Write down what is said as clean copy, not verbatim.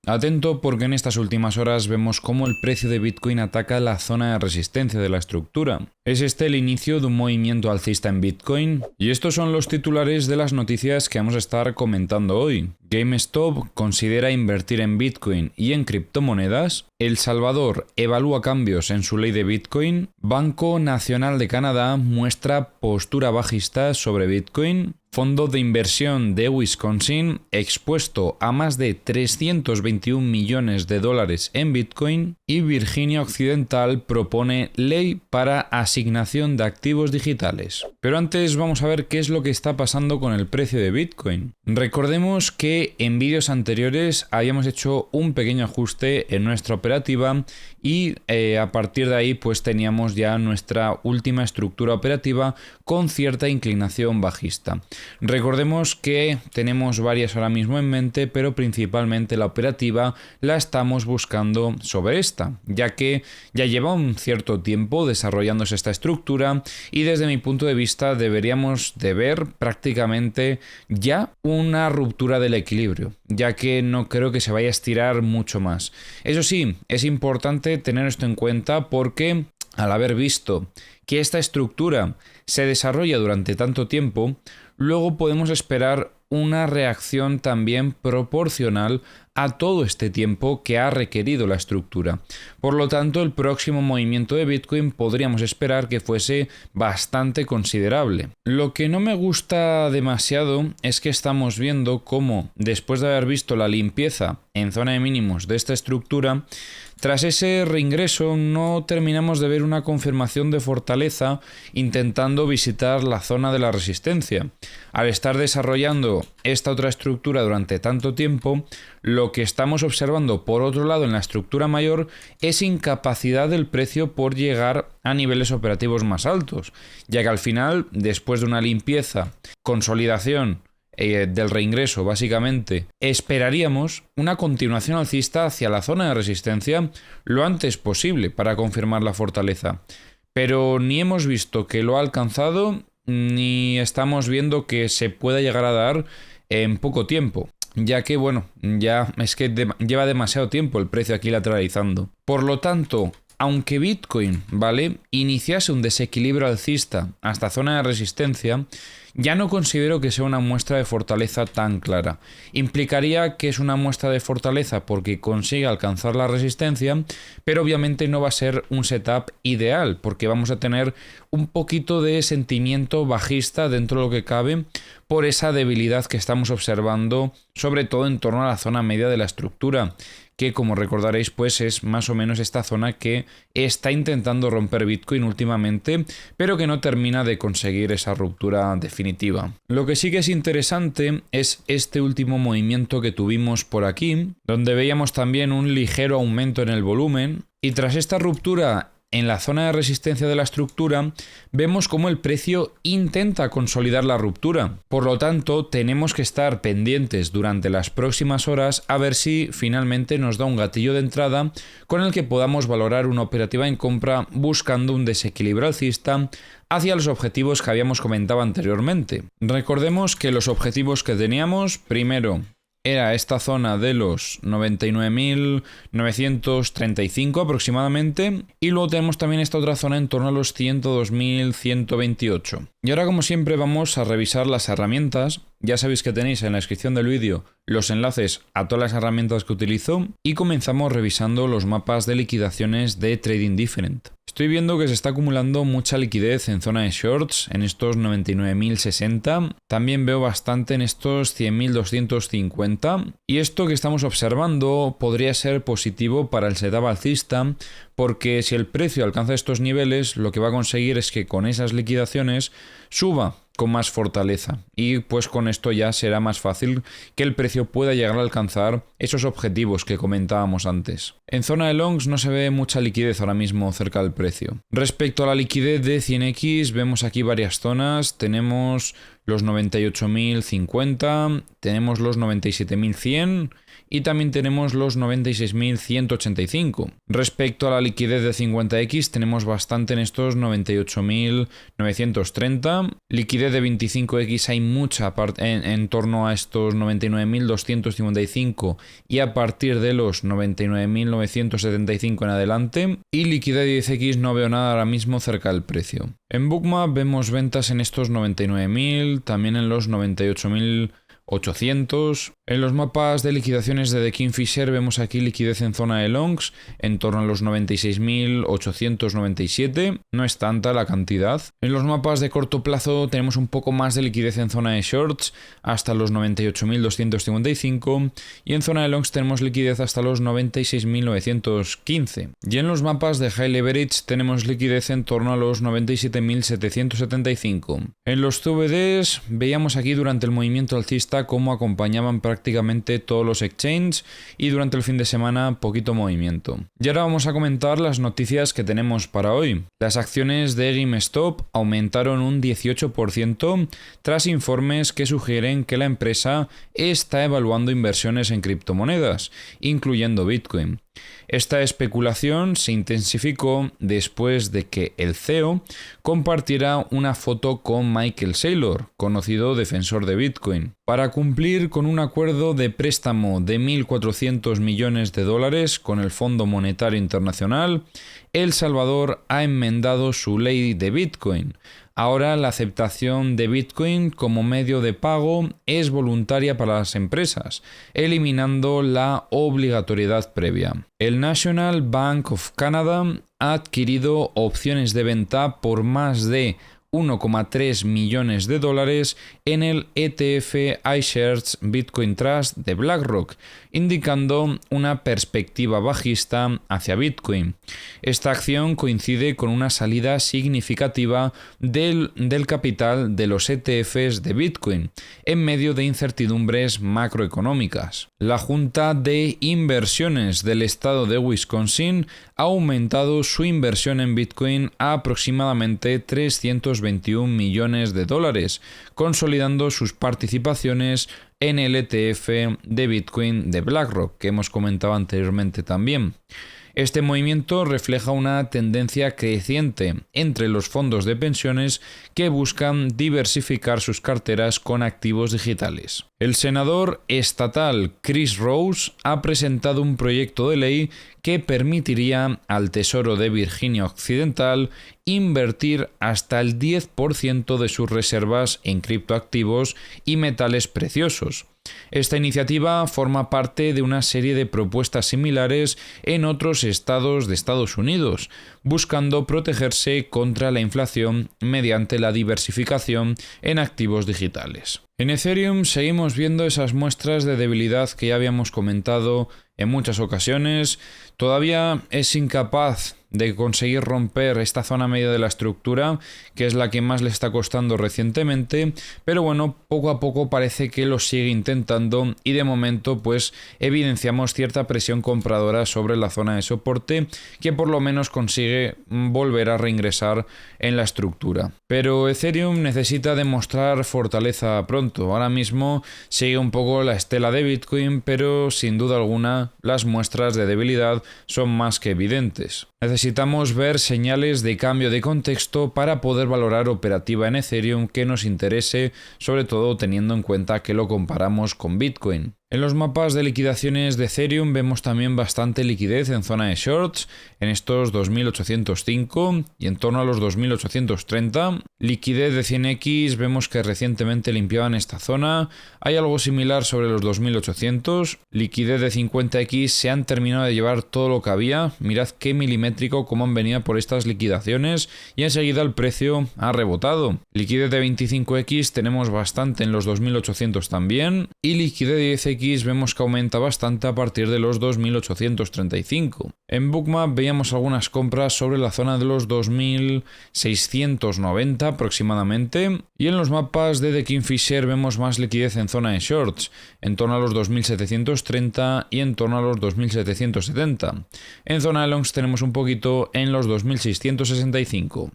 Atento porque en estas últimas horas vemos cómo el precio de Bitcoin ataca la zona de resistencia de la estructura. ¿Es este el inicio de un movimiento alcista en Bitcoin? Y estos son los titulares de las noticias que vamos a estar comentando hoy. GameStop considera invertir en Bitcoin y en criptomonedas. El Salvador evalúa cambios en su ley de Bitcoin. Banco Nacional de Canadá muestra postura bajista sobre Bitcoin. Fondo de inversión de Wisconsin expuesto a más de 321 millones de dólares en Bitcoin, y Virginia Occidental propone ley para asignación de activos digitales. Pero antes vamos a ver qué es lo que está pasando con el precio de Bitcoin. Recordemos que en vídeos anteriores habíamos hecho un pequeño ajuste en nuestra operativa y a partir de ahí pues teníamos ya nuestra última estructura operativa con cierta inclinación bajista. Recordemos que tenemos varias ahora mismo en mente, pero principalmente la operativa la estamos buscando sobre esta, ya que ya lleva un cierto tiempo desarrollándose esta estructura y desde mi punto de vista deberíamos de ver prácticamente ya una ruptura del equilibrio, ya que no creo que se vaya a estirar mucho más. Eso sí, es importante tener esto en cuenta porque al haber visto que esta estructura se desarrolla durante tanto tiempo, luego podemos esperar una reacción también proporcional a todo este tiempo que ha requerido la estructura. Por lo tanto, el próximo movimiento de Bitcoin podríamos esperar que fuese bastante considerable. Lo que no me gusta demasiado es que estamos viendo cómo, después de haber visto la limpieza en zona de mínimos de esta estructura, tras ese reingreso no terminamos de ver una confirmación de fortaleza intentando visitar la zona de la resistencia. Al estar desarrollando esta otra estructura durante tanto tiempo, lo que estamos observando por otro lado en la estructura mayor es incapacidad del precio por llegar a niveles operativos más altos, ya que al final, después de una limpieza, consolidación del reingreso, básicamente, esperaríamos una continuación alcista hacia la zona de resistencia lo antes posible para confirmar la fortaleza. Pero ni hemos visto que lo ha alcanzado, ni estamos viendo que se pueda llegar a dar en poco tiempo, ya que, bueno, ya es que lleva demasiado tiempo el precio aquí lateralizando. Por lo tanto, aunque Bitcoin, ¿vale?, iniciase un desequilibrio alcista hasta zona de resistencia, ya no considero que sea una muestra de fortaleza tan clara. Implicaría que es una muestra de fortaleza porque consigue alcanzar la resistencia, pero obviamente no va a ser un setup ideal porque vamos a tener un poquito de sentimiento bajista dentro de lo que cabe por esa debilidad que estamos observando, sobre todo en torno a la zona media de la estructura, que como recordaréis pues es más o menos esta zona que está intentando romper Bitcoin últimamente, pero que no termina de conseguir esa ruptura definitiva. Lo que sí que es interesante es este último movimiento que tuvimos por aquí, donde veíamos también un ligero aumento en el volumen, y tras esta ruptura en la zona de resistencia de la estructura, vemos cómo el precio intenta consolidar la ruptura. Por lo tanto, tenemos que estar pendientes durante las próximas horas a ver si finalmente nos da un gatillo de entrada con el que podamos valorar una operativa en compra buscando un desequilibrio alcista hacia los objetivos que habíamos comentado anteriormente. Recordemos que los objetivos que teníamos, primero, era esta zona de los 99.935 aproximadamente, y luego tenemos también esta otra zona en torno a los 102.128. Y ahora, como siempre, vamos a revisar las herramientas. Ya sabéis que tenéis en la descripción del vídeo los enlaces a todas las herramientas que utilizo, y comenzamos revisando los mapas de liquidaciones de Trading Different. Estoy viendo que se está acumulando mucha liquidez en zona de shorts, en estos 99.060. También veo bastante en estos 100.250. Y esto que estamos observando podría ser positivo para el setup alcista, porque si el precio alcanza estos niveles, lo que va a conseguir es que con esas liquidaciones suba con más fortaleza, y pues con esto ya será más fácil que el precio pueda llegar a alcanzar esos objetivos que comentábamos antes. En zona de longs no se ve mucha liquidez ahora mismo cerca del precio. Respecto a la liquidez de 100x, vemos aquí varias zonas. Tenemos los 98.050, tenemos los 97.100 y también tenemos los 96.185. Respecto a la liquidez de 50x, tenemos bastante en estos 98.930. Liquidez de 25x hay mucha en torno a estos 99.255 y a partir de los 99.975 en adelante, y liquidez 10X no veo nada ahora mismo cerca del precio. En Bookmap vemos ventas en estos 99.000, también en los 98.800. En los mapas de liquidaciones de The Kingfisher vemos aquí liquidez en zona de longs en torno a los 96.897, no es tanta la cantidad. En los mapas de corto plazo tenemos un poco más de liquidez en zona de shorts hasta los 98.255 y en zona de longs tenemos liquidez hasta los 96.915. Y en los mapas de high leverage tenemos liquidez en torno a los 97.775. En los CVDs veíamos aquí durante el movimiento alcista cómo acompañaban prácticamente todos los exchanges y durante el fin de semana poquito movimiento. Y ahora vamos a comentar las noticias que tenemos para hoy. Las acciones de GameStop aumentaron un 18% tras informes que sugieren que la empresa está evaluando inversiones en criptomonedas, incluyendo Bitcoin. Esta especulación se intensificó después de que el CEO compartiera una foto con Michael Saylor, conocido defensor de Bitcoin, para cumplir con un acuerdo de préstamo de $1.400 millones con el Fondo Monetario Internacional. El Salvador ha enmendado su ley de Bitcoin. Ahora la aceptación de Bitcoin como medio de pago es voluntaria para las empresas, eliminando la obligatoriedad previa. El National Bank of Canada ha adquirido opciones de venta por más de $1,3 millones en el ETF iShares Bitcoin Trust de BlackRock, indicando una perspectiva bajista hacia Bitcoin. Esta acción coincide con una salida significativa del capital de los ETFs de Bitcoin en medio de incertidumbres macroeconómicas. La Junta de Inversiones del estado de Wisconsin ha aumentado su inversión en Bitcoin a aproximadamente $321 millones, consolidando sus participaciones en el ETF de Bitcoin de BlackRock, que hemos comentado anteriormente también. Este movimiento refleja una tendencia creciente entre los fondos de pensiones que buscan diversificar sus carteras con activos digitales. El senador estatal Chris Rose ha presentado un proyecto de ley que permitiría al Tesoro de Virginia Occidental invertir hasta el 10% de sus reservas en criptoactivos y metales preciosos. Esta iniciativa forma parte de una serie de propuestas similares en otros estados de Estados Unidos, buscando protegerse contra la inflación mediante la diversificación en activos digitales. En Ethereum seguimos viendo esas muestras de debilidad que ya habíamos comentado en muchas ocasiones. Todavía es incapaz de conseguir romper esta zona media de la estructura, que es la que más le está costando recientemente, pero bueno, poco a poco parece que lo sigue intentando y de momento pues evidenciamos cierta presión compradora sobre la zona de soporte que por lo menos consigue volver a reingresar en la estructura. Pero Ethereum necesita demostrar fortaleza pronto. Ahora mismo sigue un poco la estela de Bitcoin, pero sin duda alguna las muestras de debilidad son más que evidentes. Necesitamos ver señales de cambio de contexto para poder valorar operativa en Ethereum que nos interese, sobre todo teniendo en cuenta que lo comparamos con Bitcoin. En los mapas de liquidaciones de Ethereum vemos también bastante liquidez en zona de shorts, en estos 2.805 y en torno a los 2.830. Liquidez de 100X vemos que recientemente limpiaban esta zona. Hay algo similar sobre los 2.800. Liquidez de 50X se han terminado de llevar todo lo que había. Mirad qué milimétrico cómo han venido por estas liquidaciones y enseguida el precio ha rebotado. Liquidez de 25X tenemos bastante en los 2.800 también y liquidez de 10X vemos que aumenta bastante a partir de los 2.835. En Bookmap veíamos algunas compras sobre la zona de los 2.690 aproximadamente y en los mapas de The Kingfisher vemos más liquidez en zona de shorts, en torno a los 2.730 y en torno a los 2.770. En zona de longs tenemos un poquito en los 2.665.